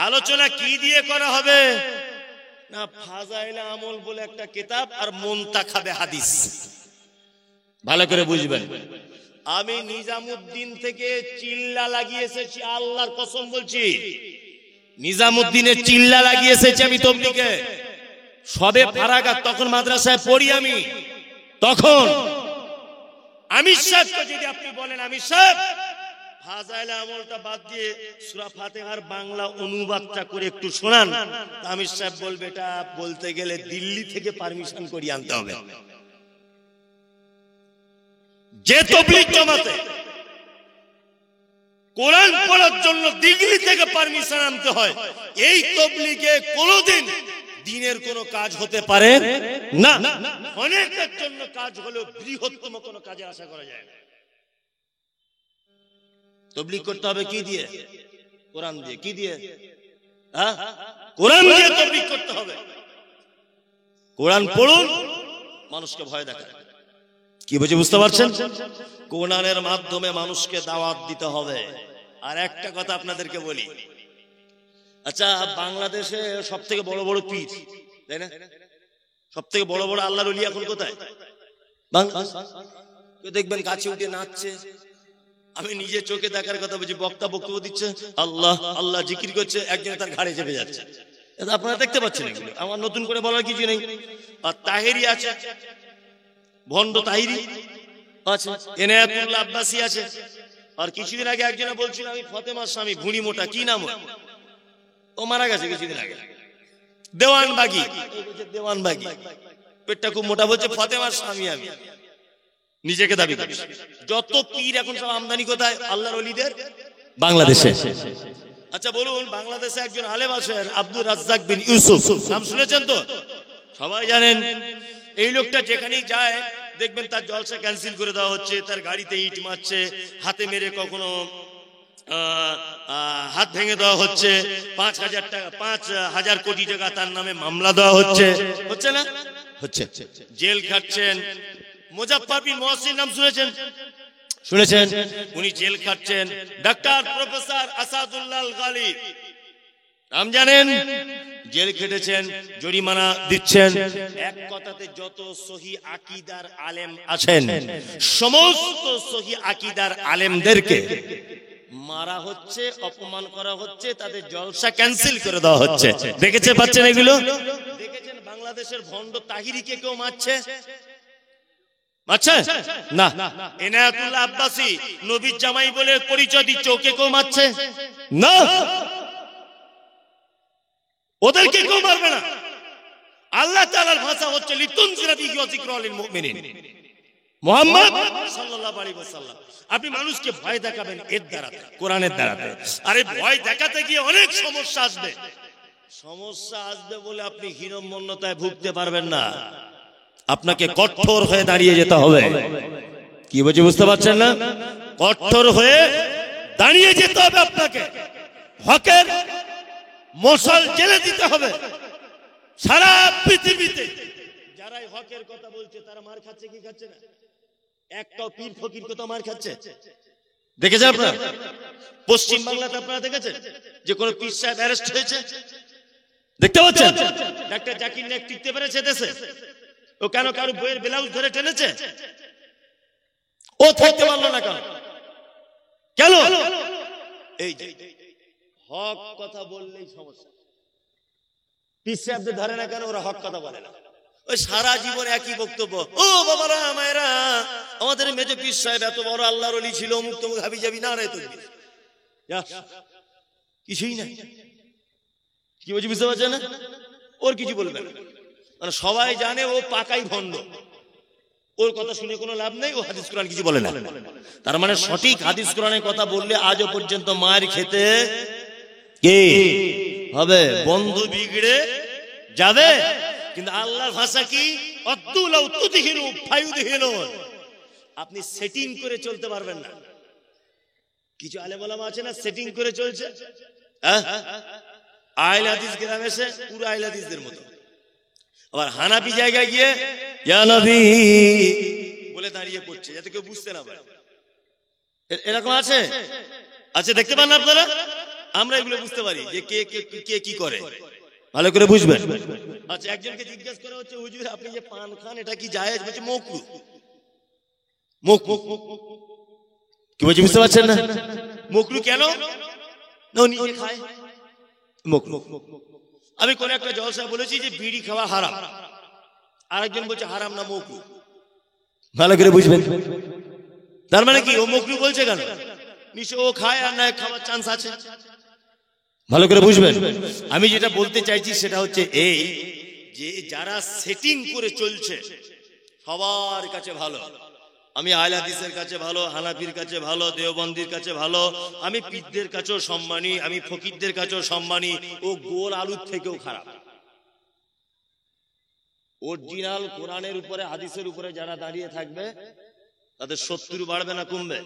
আলোচনা কি দিয়ে করা হবে? না, ফাজাইলে আমল বলে একটা কিতাব আর মুনতাখাবে হাদিস। ভালো করে বুঝবেন। আমি নিজামুদ্দিন থেকে চিল্লা লাগিয়ে এসেছি, আল্লাহর কসম বলছি, নিজামুদ্দিনের চিল্লা লাগিয়ে এসেছি আমি তবলিগে। সবে ফারাগাত, তখন মাদ্রাসায় পড়ি আমি। তখন আমির সাহেবকে যদি আপনি বলেন আমির সাহেব ফাজাইলে আমলটা বাদ দিয়ে সূরা ফাতিহার বাংলা অনুবাদটা করে একটু শোনান, আমির সাহেব বলবে এটা বলতে গেলে দিল্লি থেকে পারমিশন করিয়ে আনতে হবে। যে তবলিগ জামাতে কোরআন পড়ার জন্য দিল্লি থেকে পারমিশন আনতে হয়। এই তাবলীগে কোনোদিন দিনের কোনো কাজ হতে পারে না। অনেকের জন্য কাজ হলেও বৃহত্তম কোনো কাজে আশা করা যায় না। তাবলীগ করতে হবে কি দিয়ে? কোরআন দিয়ে। কি দিয়ে? হ্যাঁ, কোরআন দিয়ে তাবলীগ করতে হবে। কোরআন পড়ুন, মানুষকে ভয় দেখায়। কি বুঝে বুঝতে পারছেন? কোরআনের মাধ্যমে মানুষকে দাওয়াত দিতে হবে। আর একটা কথা আপনাদেরকে বলি, আচ্ছা বাংলাদেশে সব থেকে বড় বড় পীর, তাই না? সব থেকে বড় বড় আল্লাহর ওলি এখন কোথায়? দেখবেন গাছে উঠে নাচছে। আমি নিজে চোখে দেখার কথা বলছি, বক্তব্য দিচ্ছে, আল্লাহ আল্লাহ জিকির করছে, একজন তার ঘাড়ে চেপে যাচ্ছে। আপনারা দেখতে পাচ্ছেন এগুলো, আমার নতুন করে বলার কিছু নেই। আর তাহেরি আছে, ভণ্ড তাহিরি আছে, এনায়াতুল্লাহ আব্বাসী আছে। আর কিছুদিন আগে একজনে বলছিল আমি ফতেমার স্বামী, ভুঁড়ি মোটা, কি নাম ও মারা গেছে কিছুদিন আগে, দেওয়ানবাগি। দেওয়ানবাগি পেটটা খুব মোটা, বলছে ফতেমার স্বামী আমি, নিজেকে দাবি করে। যত পীর এখন সব আমদানি কোথায়? আল্লাহর ওলিদের বাংলাদেশে। আচ্ছা বলুন, বাংলাদেশে একজন আলেম আছেন আব্দুর রাজ্জাক বিন ইউসুফ, নাম শুনেছেন তো? সবাই জানেন। এই লোকটা যেখানেই যায় দেখবেন তার জলসা ক্যান্সেল করে দেওয়া হচ্ছে, তার গাড়িতে ইট মারছে, হাতে মেরে কখনো হাত ভেঙে দেওয়া হচ্ছে, 5,000 টাকা 5,000 কোটি টাকা তার নামে মামলা দেওয়া হচ্ছে। হচ্ছে না? হচ্ছে। জেল খাটছেন। মুজাফফর বিন মুহসিন নাম শুনেছেন? শুনেছেন? উনি জেল খাটছেন। ডাক্তার প্রফেসর আসাদুল্লাহ গালিব নাম জানেন? জেল খেটেছেন, জরিমানা দিচ্ছেন। এক কথাতে যত সহি আকীদার আলেম আছেন, সমস্ত সহি আকীদার আলেমদেরকে মারা হচ্ছে, অপমান করা হচ্ছে, তাদের জলসা ক্যান্সেল করে দেওয়া হচ্ছে। দেখেছেন, পাচ্ছেন এগুলো? দেখেছেন বাংলাদেশের ভণ্ড তাহিরিকে কেউ মারছে? মারছে না। এনায়াতুল্লাহ আব্বাসী নবীর জামাই বলে পরিচয় দিচ্ছে, ওকে কেউ মারছে না। ওদেরকে কেউ মারবে না। আল্লাহ তাআলার ভাষা হচ্ছে লিতুনজিরা বিহি ওয়া যিকরা লিল মুমিনিন। মুহাম্মদ সাল্লাল্লাহু আলাইহি ওয়াসাল্লাম, আপনি মানুষকে ভয় দেখাবেন এর দ্বারা, কোরআনের দ্বারা। আরে ভয় দেখাতে গিয়ে অনেক সমস্যা আসবে। সমস্যা আসবে বলে আপনি হীনমন্যতায় ভুগতে পারবেন না। আপনাকে কঠোর হয়ে দাঁড়িয়ে যেতে হবে। কি বলছি বুঝতে পারছেন না? কঠোর হয়ে দাঁড়িয়ে যেতে হবে আপনাকে। হকের মশাল জেলে দিতে হবে। সারা পৃথিবীতে যারাই হকের কথা বলছে তারা মার খাচ্ছে কি খাচ্ছে না? একটাও পীর ফকির কোথাও মার খাচ্ছে দেখেছেন আপনারা? পশ্চিম বাংলাতে আপনারা দেখেছেন যে কোন পীর সাহেব অ্যারেস্ট হয়েছে? দেখতে পাচ্ছেন? ডাক্তার জাকির নায়েক টিকতে পেরেছে দেশে? ও কেন কারো বইয়ের ব্লাউজ ধরে টেনেছে? ও থাকতে পারলো না কেন? কেন? এই যে হক কথা বললেই সমস্যা। পীর সাহেবদের ধরে না কেন? ওরা হক কথা বলে না। ওই সারা জীবন একই বক্তব্য। ও বাবারা মায়েরা, আমাদের মেজো পীর সাহেব এত বড় আল্লাহর ওলি ছিল, অমুক তমুক হাবি যাবি না রে, তুই কিছুই নাই। কি বলছি বুঝতে পারছেন না? ওর কিছু বলবে না, মানে সবাই জানে ও পাকাই ভণ্ড। ওর কথা শুনে কোনো লাভ নেই, ও হাদিস কোরআন কিছু বলে না। তার মানে সঠিক হাদিস কোরআনের কথা বললে আজও পর্যন্ত মার খেতে কে হবে? বন্ধু বিগড়ে যাবে। কিন্তু আল্লাহর ভাষা কি? অদ্দুলাউ তুদহিনু ফায়ুদহিনুন। আপনি সেটিং করে চলতে পারবেন না। কিছু আলেম ওলামা আছে না সেটিং করে চলছে, হ্যাঁ? আহলে হাদিস গ্রামে এসে পুরো আহলে হাদিসদের মতো। আবার হানাফি জায়গায় গিয়ে ইয়া নবী বলে দাঁড়িয়ে পড়ছে যাতে কেউ বুঝতে না পারে। এরকম আছে? আচ্ছা দেখতে পান না আপনারা? আমরা এগুলো বুঝতে পারি যে কে কে কি করে, ভালো করে বুঝবেন। আচ্ছা একজনকে জিজ্ঞেস করা হচ্ছে, হুজুর আপনি যে পান খান এটা কি জায়েজ? বলছে মাকরুহ। কি বলছি বুঝতে পারছেন না? মাকরুহ কেন? না ও নিজে খায়, মাকরুহ। আমি কোন একটা জলসা বলেছি যে বিড়ি খাওয়া হারাম, আরেকজন বলছে হারাম না মাকরুহ। ভালো করে বুঝবেন। তার মানে কি ও মাকরুহ বলছে কেন? নিশ্চয় ও খায় আর না খাওয়ার চান্স আছে। ভালো করে বুঝবেন। আমি যেটা বলতে চাইছি সেটা হচ্ছে এই যে যারা সেটিং করে চলছে সবার কাছে ভালো, আমি আহলে হাদিসের কাছে ভালো, হানাফির কাছে ভালো, দেওবন্দির কাছে ভালো, আমি পীরদের কাছেও সম্মানী, আমি ফকিরদের কাছেও সম্মানী। ও গোল আলুর থেকেও খারাপ। অরিজিনাল কোরআনের উপরে হাদিসের উপরে যারা দাঁড়িয়ে থাকবে তাদের শত্রু বাড়বে না কমবে?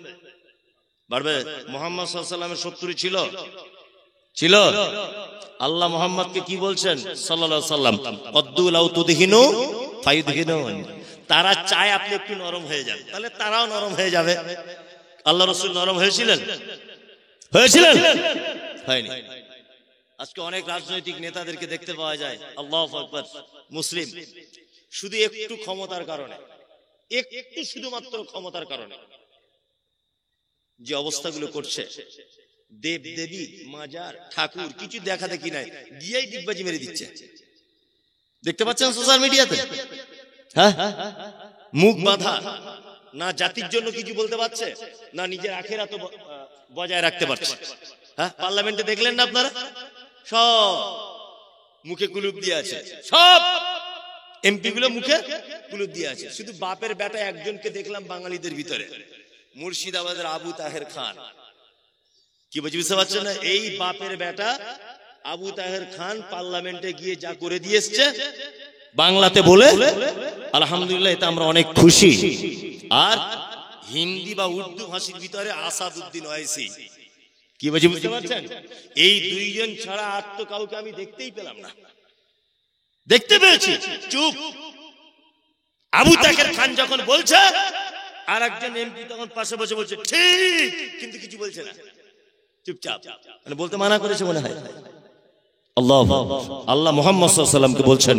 বাড়বে। মুহাম্মদ সাল্লাল্লাহু আলাইহি ওয়াসাল্লামের শত্রু ছিল? ছিল। আল্লাহ মুহাম্মদকে কি বলছেন সাল্লাল্লাহু আলাইহি ওয়াসাল্লাম? অদ্দু লাউ তুদহিনু ফায়ুদহিনুন। তারা চায় আপনি একটু নরম হয়ে যান, তাহলে তারাও নরম হয়ে যাবে। আল্লাহ রাসূল নরম হয়েছিলেন? হয়েছিলেন? হয়নি। আজকে অনেক রাজনৈতিক নেতাদেরকে দেখতে পাওয়া যায়, আল্লাহু আকবার, মুসলিম, শুধু একটু ক্ষমতার কারণে, একটু শুধুমাত্র ক্ষমতার কারণে যে অবস্থাগুলো করছে, দেব দেবী মাজার ঠাকুর কিছু দেখা দেখি নাই, গিয়েই ডিগবাজি মেরে দিচ্ছে। দেখতে পাচ্ছেন সোশ্যাল মিডিয়াতে? হ্যাঁ, মুখ বাঁধা, না জাতির জন্য কিছু বলতে পারছে, না নিজের আখেরাত বজায় রাখতে পারছে। হ্যাঁ, পার্লামেন্টে দেখলেন না আপনারা? সব মুখে কুলুপ দিয়ে আছে, সব এমপি গুলো মুখে কুলুপ দিয়ে আছে। শুধু বাপের বেটা একজনকে দেখলাম বাঙালিদের ভিতরে, মুর্শিদাবাদের আবু তাহের খান। কি বলছি বুঝতে পারছেন না? এই বাপের বেটা আবু তাহের খান পার্লামেন্টে গিয়ে যা করে দিয়ে এসছে বাংলাতে বলে, আলহামদুলিল্লাহ, এতে আমরা অনেক খুশি। আর হিন্দি বা উর্দু ভাষীর ভিতরে আসাদউদ্দিন ওয়াইসি। কি বলছি বুঝতে পারছেন? এই দুইজন ছাড়া আর তো কাউকে আমি দেখতেই পেলাম না। দেখতে পেয়েছি চুপ। আবু তাহের খান যখন বলছে, আর একজন এমপি তখন পাশে বসে বলছে ঠিক, কিন্তু কিছু বলছে না, চুপচাপ। মানে বলতে মানা করেছে মনে হয়। আল্লাহ মুহাম্মদ সাল্লাল্লাহু আলাইহি ওয়াসাল্লামকে বলছেন,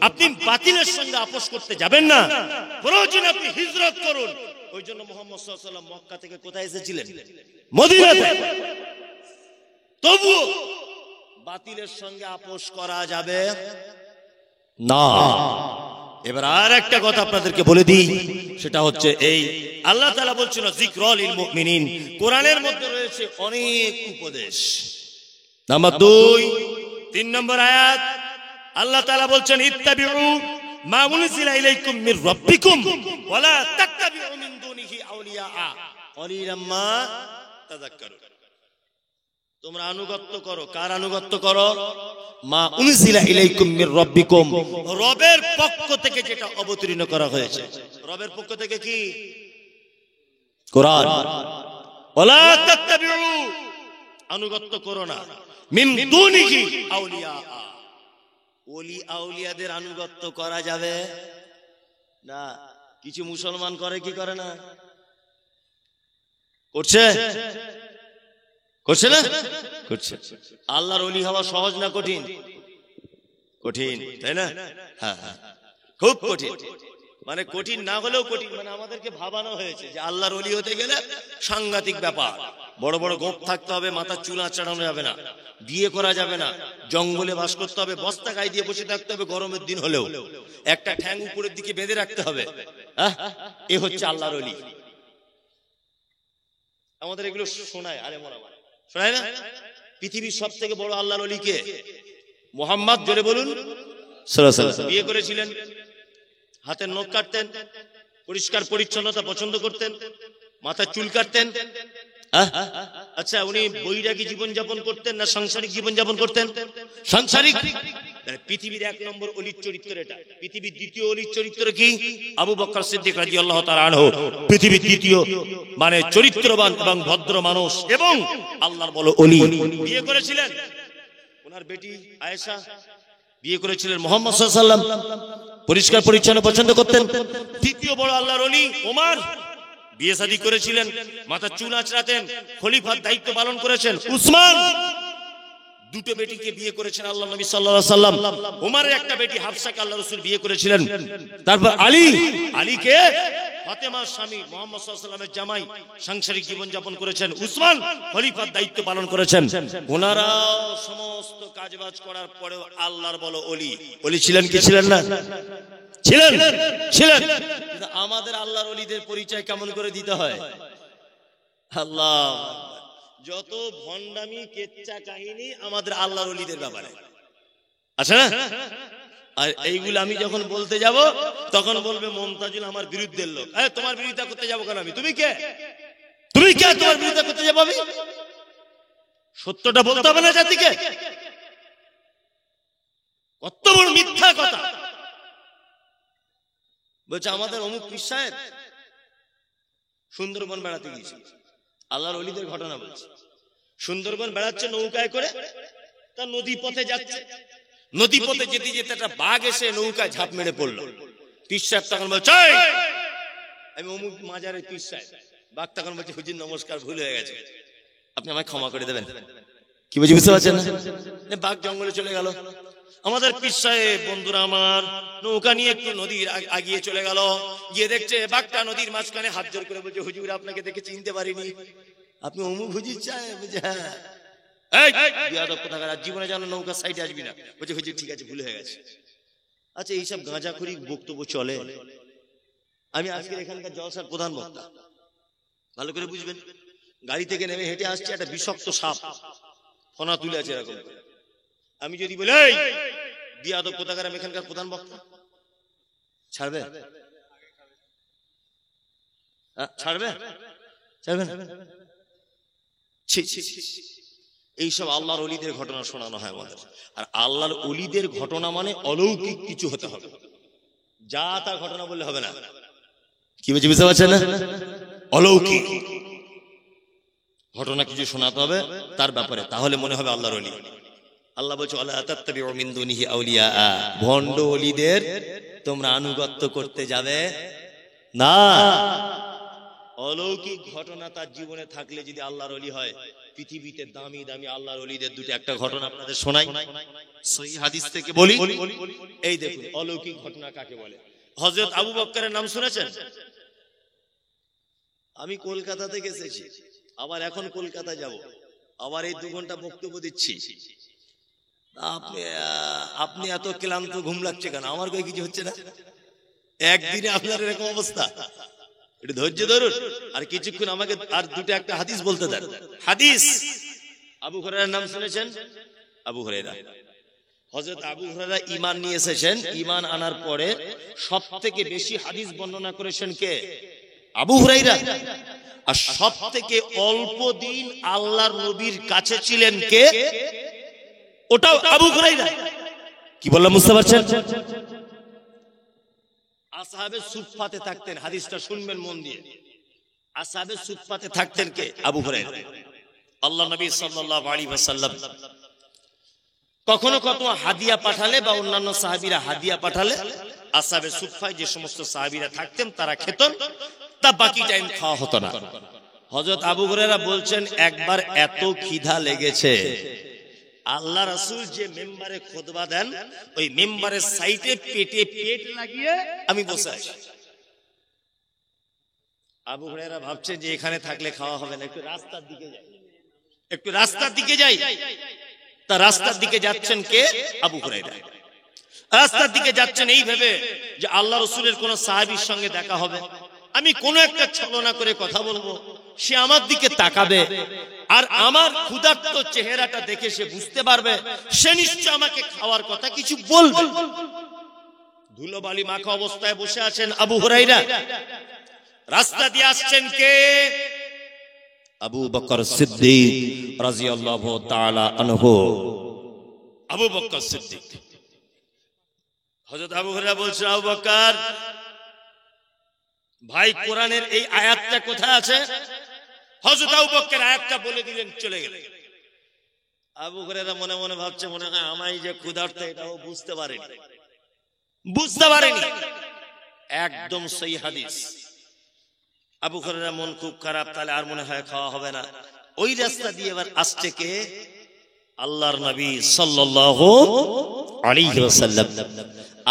আপনি বাতিলের সঙ্গে আপোষ করতে যাবেন না, প্রয়োজন আপনি হিজরত করুন। ওই জন্য মুহাম্মদ সাল্লাল্লাহু আলাইহি ওয়াসাল্লাম মক্কা থেকে কোথায় এসেছিলেন? মদিনাতে। তবুও বাতিলের সঙ্গে আপোষ করা যাবে না। এবার আর একটা কথা আপনাদেরকে বলে দিই, সেটা হচ্ছে এই আল্লাহ তাআলা বলছেন যিকরুল লিল মুমিনিন, কোরআনের মধ্যে রয়েছে অনেক উপদেশ। নাম্বার 2, 3 নম্বর আয়াত আল্লাহ তাআলা বলছেন ইত্তাবিউ মা উনজিলা ইলাইকুম মির রাব্বিকুম ওয়া লা তাত্তাবিউ মিন দুনিহি আউলিয়া ক্বালিলাম মা তাযাক্কারুন। তোমরা আনুগত্য করো, কার আনুগত্য করো? মা উনজিলা ইলাইকুম মির রাব্বিকুম, রবের পক্ষ থেকে যেটা অবতীর্ণ করা হয়েছে। রবের পক্ষ থেকে কি? কোরআন। ওয়া লা তাত্তাবিউ, আনুগত্য করো না, মিন দুনিহি আউলিয়া, ওলি আউলিয়াদের আনুগত্য করা যাবে না। কিছু মুসলমান করে কি করে না? করছে, করছে না? করছে। আল্লাহর ওলি হওয়া সহজ না কঠিন? কঠিন, তাই না? হ্যাঁ, খুব কঠিন। মানে কঠিন না হলেও কঠিন, মানে আমাদেরকে ভাবানো হয়েছে যে আল্লাহর ওলি হতে গেলে সাংঘাতিক ব্যাপার, বড় বড় গোঁফ থাকতে হবে, মাথার চুল আঁচড়ানো যাবে না, বিয়ে করা যাবে না, জঙ্গলে বাস করতে হবে, বস্তা গায়ে দিয়ে বসে থাকতে হবে গরমের দিন হলেও, একটা ঠ্যাং উপরের দিকে বেঁধে রাখতে হবে। এ হচ্ছে আল্লাহর ওলি। আমাদের এগুলো শোনায়, আরে মনে শোনায় না? পৃথিবীর সব থেকে বড় আল্লাহর ওলি কে? মুহাম্মদ, জোরে বলুন। বিয়ে করেছিলেন, হাতের নখ কাটতেন, পরিষ্কার পরিচ্ছন্নতা পছন্দ করতেন, মাথার চুল কাটতেন। আচ্ছা, উনি বৈরাগী জীবন যাপন করতেন না সাংসারিক জীবন যাপন করতেন? সাংসারিক। পৃথিবীর 1 নম্বর ওলির চরিত্র এটা। পৃথিবীর দ্বিতীয় ওলির চরিত্র কি? আবু বকর সিদ্দিক রাদিয়াল্লাহু তাআলা আনহু। পৃথিবীর দ্বিতীয় মানে চরিত্রবান এবং ভদ্র মানুষ এবং আল্লাহর বড় ওলি। বিয়ে করেছিলেন ওনার বেটি আয়েশা, বিয়ে করেছিলেন মুহাম্মদ সাল্লাল্লাহু আলাইহি ওয়াসাল্লাম, পরিষ্কার পরিচ্ছন্ন পছন্দ করতেন। তৃতীয় বড় আল্লাহর ওলি ওমর, বিয়ে শাদী করেছিলেন, মাথার চুল আঁচড়াতেন, খলিফার দায়িত্ব পালন করেছেন। উসমান, দুটো বেটিকে বিয়ে করেছেন আল্লাহ নবী সাল্লাল্লাহু আলাইহি ওয়াসাল্লাম। ওমরের একটা বেটি হাফসাকে আল্লাহ রাসূল বিয়ে করেছিলেন। তারপর আলী, আলীকে ফাতেমার স্বামী মুহাম্মদ সাল্লাল্লাহু আলাইহি ওয়াসাল্লামের জামাই, সাংসারিক জীবন যাপন করেছেন। উসমান খলিফার দায়িত্ব পালন করেছেন। ওনারা সমস্ত কাজবাজ করার পরেও আল্লাহর বলো ওলি। ওলি ছিলেন কি ছিলেন না? ছিলেন, ছিলেন। আমাদের আল্লাহর ওলিদের পরিচয় কেমন করে দিতে হয়? আল্লাহ, যত ভণ্ডামি কেচ্চা কাহিনী আমাদের আল্লাহর ওলিদের ব্যাপারে আছে না? আর এইগুলো আমি যখন বলতে যাব তখন বলবে মমতাজুল আমার বিরুদ্ধের লোক। তোমার বিরোধিতা করতে যাবো কেন আমি? তুমি কে? তুমি কে তোমার বিরোধিতা করতে যাবো আমি? সত্যটা বলতে হবে না জাতিকে? কত বড় মিথ্যা কথা। বলছে আমাদের অমুক পীর সাহেব সুন্দরবন বেড়াতে গিয়েছে, আল্লাহর ওলিদের ঘটনা বলছে। সুন্দরবন বেড়াচ্ছে নৌকায় করে, তার নদী পথে যাচ্ছে, নদী পথে যেতে যেতে একটা বাঘ এসে নৌকায় ঝাঁপ মেরে পড়লো। পীর সাহেব তখন বলছে আমি অমুক মাজারের পীর সাহেব। বাঘ তখন বলছে হুজুর নমস্কার, ভুল হয়ে গেছে, আপনি আমায় ক্ষমা করে দেবেন। কি বলছি বুঝতে পারছেন না? বাঘ জঙ্গলে চলে গেল। আমাদের পীর সাহেব বন্ধুরা আমার নৌকা নিয়ে একটু নদীর আগিয়ে চলে গেল, গিয়ে দেখছে বাঘটা নদীর মাঝখানে হাত জোর করে বলছে হুজুর আপনাকে দেখে চিনতে পারিনি, আপনি অমুক হুজুর সাহেব? বলছে হ্যাঁ। জীবনে যেন নৌকার সাইডে আসবি না। বলছে হুজুর ঠিক আছে, ভুল হয়ে গেছে। আচ্ছা এইসব গাঁজাখুরি বক্তব্য চলে? আমি আজকে এখানকার জলসার প্রধান বক্তা, ভালো করে বুঝবেন। গাড়ি থেকে নেমে হেঁটে আসছে, একটা বিষাক্ত সাপ ফনা তুলে আছে এরকম। আমি যদি বলি এই বিয়াদব কোথাকার, আমি এখানকার প্রধান বক্তা, ছাড়বে? ছাড়বে? ছাড়বে না? এইসব আল্লাহর ওলিদের ঘটনা শোনানো হয় আমাদের। আর আল্লাহর ওলিদের ঘটনা মানে অলৌকিক কিছু হতে হবে, যা তার ঘটনা বললে হবে না। কি বলছি বুঝতে পারছেন না? অলৌকিক ঘটনা কিছু শোনাতে হবে তার ব্যাপারে, তাহলে মনে হবে আল্লাহর ওলি। আল্লাহ বলছে আল্লাহ তাত্তাবিউ মিন দুনিহি আউলিয়া, ভণ্ড ওলিদের তোমরা আনুগত্য করতে যাবে না। অলৌকিক ঘটনা তার জীবনে থাকলে যদি আল্লাহর ওলি হয়, পৃথিবীতে দামি দামি আল্লাহর ওলিদের দুটো একটা ঘটনা আপনাদের শোনাই, সহিহ হাদিস থেকে বলি। এই দেখুন অলৌকিক ঘটনা কাকে বলে। হযরত আবু বকরের নাম শুনেছেন? আমি কলকাতা থেকে এসেছি, আবার এখন কলকাতা যাব, আবার এই 2 ঘন্টা বক্তব্য দিচ্ছি। আপনি এত ক্লান্ত, ঘুম লাগছে কেন? আমার কই কিছু হচ্ছে না? একদিনে আপনার এরকম অবস্থা? একটু ধৈর্য ধরুন, আর কিছুক্ষণ আমাকে আর দুটো একটা হাদিস বলতে দেন। হাদিস আবু হুরায়রার নাম শুনেছেন? আবু হুরায়রা, হযরত আবু হুরায়রা ঈমান নিয়ে এসেছেন। ঈমান আনার পরে সবথেকে বেশি হাদিস বর্ণনা করেছেন কে? আবু হুরায়রা। আর সবথেকে অল্প দিন আল্লাহর নবীর কাছে ছিলেন কে? ওটাও আবু হুরায়রা। কি বললাম বুঝতে পারছেন? আসহাবে সুফফাতে থাকতেন, হাদিসটা শুনবেন মন দিয়ে। আসহাবে সুফফাতে থাকতেন কে? আবু হুরায়রা। আল্লাহ নবী সাল্লাল্লাহু আলাইহি ওয়াসাল্লাম কখনো কখনো হাদিয়া পাঠালে বা অন্যান্য সাহাবীরা হাদিয়া পাঠালে আসহাবে সুফফায় যে সমস্ত সাহাবীরা থাকতেন তারা খেতেন, তা বাকি টাইম খাওয়া হতো না। হযরত আবু হুরায়রা বলছেন একবার এত খিদা লেগেছে, আল্লাহ রাসূল যে মেম্বারে খুতবা দেন ওই মেম্বারের সাইডে পেটে পেট লাগিয়ে আমি বসে আছি। আবু হুরায়রা ভাবছেন যে এখানে থাকলে খাওয়া হবে না, একটু রাস্তার দিকে যাই, একটু রাস্তার দিকে যাই। তা রাস্তার দিকে যাচ্ছেন কে? আবু হুরায়রা। রাস্তার দিকে যাচ্ছেন এই ভেবে যে আল্লাহ রাসূলের কোন সাহাবীর সঙ্গে দেখা হবে, আমি কোন একটা ছলনা করে কথা বলবো, সে আমার দিকে তাকাবে, আর আমার ক্ষুধার্ত চেহারাটা দেখে সে বুঝতে পারবে সে নিশ্চয় আমাকে খাওয়ার কথা কিছু বলবে। ধুলোবালি মাখা অবস্থায় বসে আছেন আবু হুরায়রা। রাস্তা দিয়ে আসছেন কে? আবু বকর সিদ্দিক রাদিয়াল্লাহু তাআলা আনহু। আবু বকর সিদ্দিক। হযরত আবু হুরায়রা বলছেন আবু বকর ভাই, কোরআনের এই আয়াতটা কোথায় আছে? হযরত আবু বকর আয়াতটা বলে দিলেন, চলে গেলেন। আবু হুরায়রা মনে মনে ভাবছে মনে হয় আমায় যে ক্ষুধার্ত এটাও বুঝতে পারেনি, বুঝতে পারেনি। একদম সহিহ হাদিস। আবু হুরায়রা মন খুব খারাপ, তাহলে আর মনে হয় খাওয়া হবে না। ওই রাস্তা দিয়ে এবার আসছে কে? আল্লাহর নবী সাল্লাল্লাহু আলাইহি ওয়াসাল্লাম।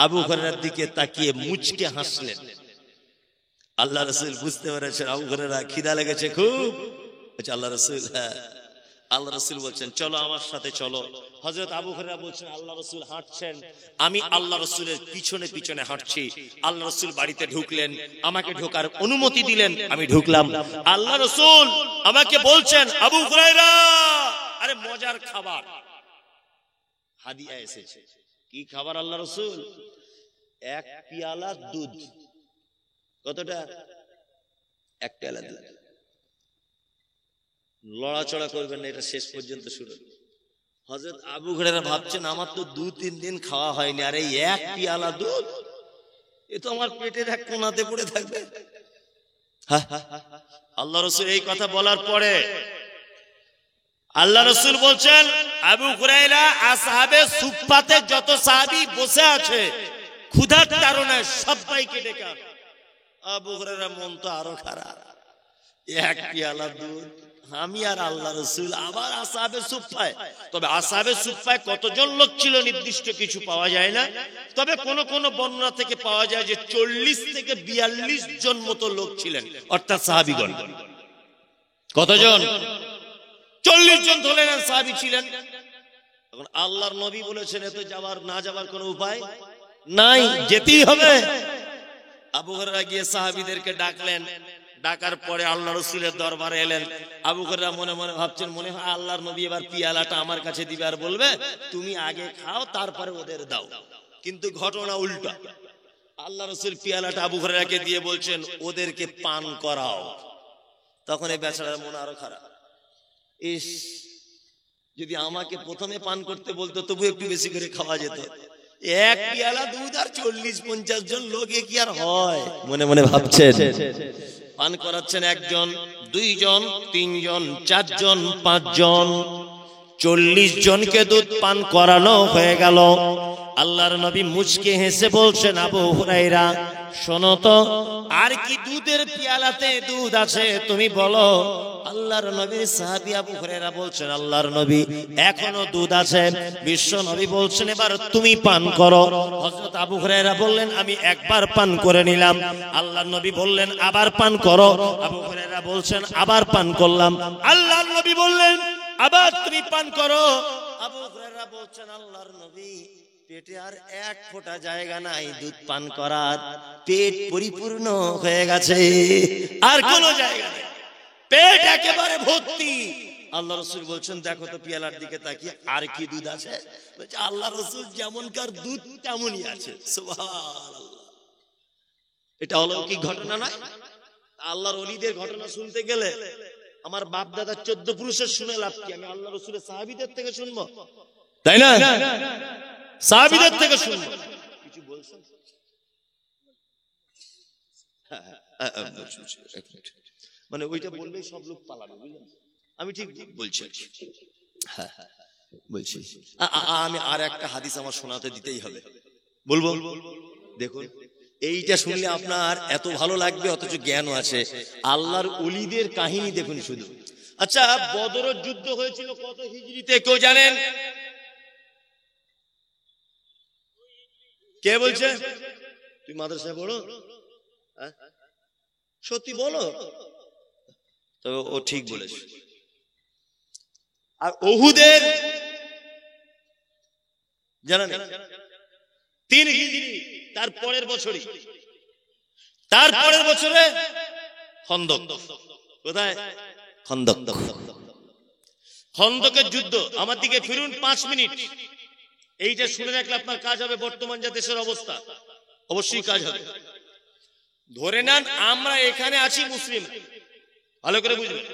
আবু হুরায়রার দিকে তাকিয়ে মুচকে হাসলেন। আল্লাহ রাসূল বুঝতে পেরেছেন আবু হুরায়রা খিদা লেগেছে খুব। আচ্ছা আল্লাহ রাসূল, হ্যাঁ। আল্লাহ রাসূল বলছেন চলো আমার সাথে চলো। হযরত আবু হুরায়রা বলছেন আল্লাহ রাসূল হাঁটছেন, আমি আল্লাহ রাসূলের পিছনে পিছনে হাঁটছি। আল্লাহ রাসূল বাড়িতে ঢুকলেন, আমাকে ঢোকার অনুমতি দিলেন, আমি ঢুকলাম। আল্লাহ রাসূল আমাকে বলছেন আবু হুরায়রা, আরে মজার খাবার হাদিয়া এসেছে, কি খাবার আল্লাহ রসুল? এক পিয়ালা দুধ। কতটা? এক পিয়ালা দুধ। লড়াচড়া করবেন না, এটা শেষ পর্যন্ত শুরু। হযরত আবু হুরায়রা ভাবছেন আমার তো 2-3 দিন খাওয়া হয়নি, আর এই এক পিয়ালা দুধ, এ তো আমার পেটের এক কোণাতে পড়ে থাকবে। আল্লাহ রাসূল এই কথা বলার পরে আল্লাহ রাসূল বলছেন, আবু হুরায়রা আসহাবে সুফফাতে যত সাহাবী বসে আছে ক্ষুধার কারণে সবাইকে ডেকে আনো। আবু হুরায়রা মন তো আরো খারাপ, এক পিয়ালা দুধ আমি আর আল্লাহ রাসূল, আবার আসহাবে সুফফায়। তবে আসহাবে সুফফায় কতজন লোক ছিল নির্দিষ্ট কিছু পাওয়া যায় না, তবে কোন কোন বর্ণনা থেকে পাওয়া যায় যে 40 থেকে 42 জন মতো লোক ছিলেন, অর্থাৎ সাহাবীগণ। কতজন? 40 জন ধরে নেন সাহাবী ছিলেন। এখন আল্লাহর নবী বলেছেন এত যাওয়ার না যাওয়ার কোনো উপায় নাই, যেতেই হবে। আবু হুরায়রা গিয়ে সাহাবীদেরকে ডাকলেন, ডাকার পরে আল্লাহ রাসূলের দরবারে এলেন। আবু হুরায়রা মনে মনে ভাবছেন, মনে হয় আল্লাহর নবী এবার পিয়ালাটা আমার কাছে দিবে আর বলবে তুমি আগে খাও তারপরে ওদের দাও। কিন্তু ঘটনা উল্টা। আল্লাহ রাসূল পিয়ালাটা আবু হুরায়রাকে দিয়ে বলছেন ওদেরকে পান করাও। তখন এই বেচারার মন আরো খারাপ, ইস যদি আমাকে প্রথমে পান করতে বলতো তবু একটু বেশি করে খাওয়া যেত। এক পিয়ালা দুধ আর 40-50 জন লোকে কি আর হয়? মনে মনে ভাবছেন। পান করাচ্ছেন একজন, 2 জন, 3 জন, 4 জন, 5 জন, 40 জনকে দুধ পান করানো হয়ে গেল। আল্লাহর নবী মুচকে হেসে বলছেন, আবু হুরায়রা শোনো তো, আর কি দুধের পিয়ালাতে দুধ আছে তুমি বলো। আল্লাহর নবীর সাহাবী আবু হুরায়রা বলছেন, আল্লাহর নবী এখনো দুধ আছে। বিশ্ব নবী বলছেন এবার তুমি পান করো। হযরত আবু হুরায়রা বললেন আমি একবার পান করে নিলাম। আল্লাহর নবী বললেন আবার পান করো। আবু হুরায়রা বলছেন আবার পান করলাম। আল্লাহর নবী বললেন আবার তুমি পান করো। আবু হুরায়রা বলছেন আল্লাহর নবী পেটে আর এক ফোঁটা জায়গা নাই দুধ পান করার, পেট পরিপূর্ণ হয়ে গেছে, আর কোনো জায়গা নেই, পেট একেবারে ভর্তি। আল্লাহ রাসূল বলছেন দেখো তো পিয়ালার দিকে তাকিয়ে আর কি দুধ আছে। বলছে আল্লাহ রাসূল যেমনকার দুধ তেমনই আছে। সুবহানাল্লাহ, এটা অলৌকিক ঘটনা নয়? আল্লাহর ওলিদের ঘটনা শুনতে গেলে আমার বাপ দাদা 14 পুরুষের শুনে লাভ কি? আমি আল্লাহ রাসূলের সাহাবীদের থেকে শুনবো, তাই না? সাহাবীদের থেকে শুনবো। কিছু বলছেন? মানে ওইটা বললেই সব লোক পালাবে, বুঝলেন? আমি ঠিক বলছি। হ্যাঁ বলছি। আমি আর একটা হাদিস আমার শোনাতে দিতেই হবে, বলবো। দেখুন এইটা শুনলে আপনার এত ভালো লাগবে, অথচ জ্ঞানও আছে। আল্লাহর ওলিদের কাহিনী দেখুন শুধু। আচ্ছা, বদরের যুদ্ধ হয়েছিল কত হিজরিতে কেউ জানেন? কে বলছে? তুই মাদ্রাসায় পড়ো? সত্যি বলো তো, ও ঠিক বলেছে। আর ওহুদের জানেন 3 হিজরি, তার পরের বছরই, তারপরের বছরে খন্দক। কোথায়? খন্দক। খন্দকের যুদ্ধ। আমার দিকে ফিরুন 5 মিনিট। এইটা শুনে রাখলে আপনার কাজ হবে। বর্তমান যা দেশের অবস্থা, অবশ্যই কাজ হবে। ধরে নেন আমরা এখানে আছি মুসলিম, ভালো করে বুঝবেন,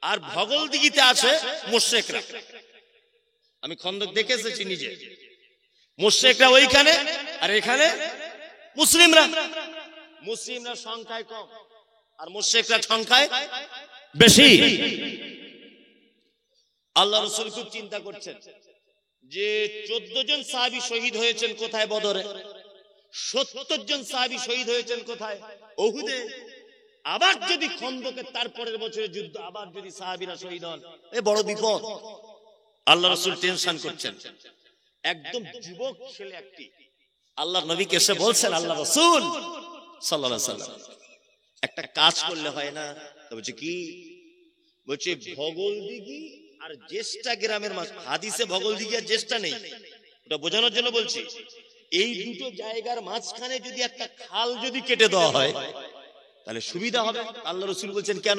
আর ভগলদিঘিতে আছে মুশরিকরা। আমি খন্দক দেখে এসেছি নিজে। মুশরিকরা ওইখানে আর এখানে মুসলিমরা। মুসলিমরা সংখ্যায় কম আর মুশরিকরা সংখ্যায় বেশি। আল্লাহ রাসূল খুব চিন্তা করছেন যে 14 জন সাহাবী শহীদ হয়েছেন কোথায়? বদরে। 70 জন সাহাবী শহীদ হয়েছেন কোথায়? উহুদে। আবার যদি খন্দকের তারপরের বছরের যুদ্ধ আবার যদি সাহাবীরা শহীদ হন, এ বড় বিপদ। আল্লাহ রাসূল টেনশন করছেন। একদম যুবক ছেলে একটি আল্লাহর নবীকে এসে বলছেন, আল্লাহ রাসূল সাল্লাল্লাহু আলাইহি ওয়াসাল্লাম একটা কাজ করলে হয় না? বলছে কি? বলছে ভগলদিঘি আর জ্যেষ্ঠা গ্রামের মাঝ। হাদিসে ভগলদিঘি আর জ্যেষ্ঠা নেই, ওটা বোঝানোর জন্য বলছি। এই দুটো জায়গার মাঝখানে যদি একটা খাল যদি কেটে দেওয়া হয় তাহলে সুবিধা হবে। আল্লাহ রাসূল বলছেন কেন?